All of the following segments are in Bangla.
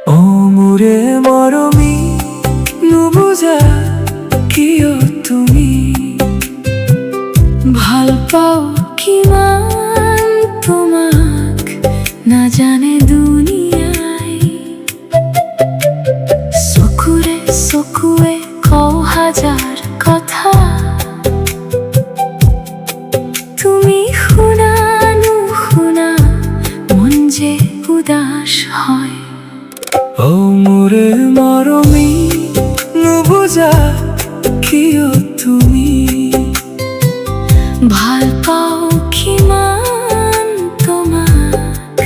ও মোরে মরমি নুবুজা কিয় তুমি ভাল পাও কিমান তোমাক নাজানে দুনিয়াই চকুৰে চকুৱে কওঁ হাজাৰ কথা তুমি শুনা নুশুনা মন যে উদাস হয় ও মোরে মরমি নুবুজা কিয় তুমি ভাল পাও কিমান তোমাক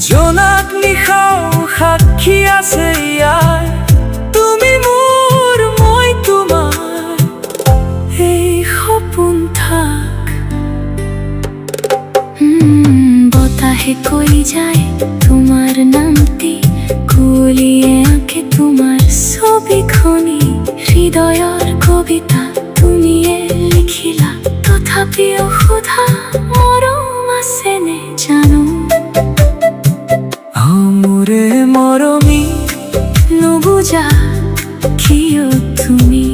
জোনাক নিশাও সাক্ষী আছে ইয়াৰ তুমি মোৰ মই তোমাৰ এই সপোন থাক বতাহে কৈ যায় তোমাৰ নামটি কুলিয়ে আঁকে তোমাৰ ছবিখনি হৃদয়ৰ কবিতা তুমিয়ে লিখিলা তথাপিও সোধা মৰম আছেনে জানো ও মোরে মরমি নুবুজা কিয় তুমি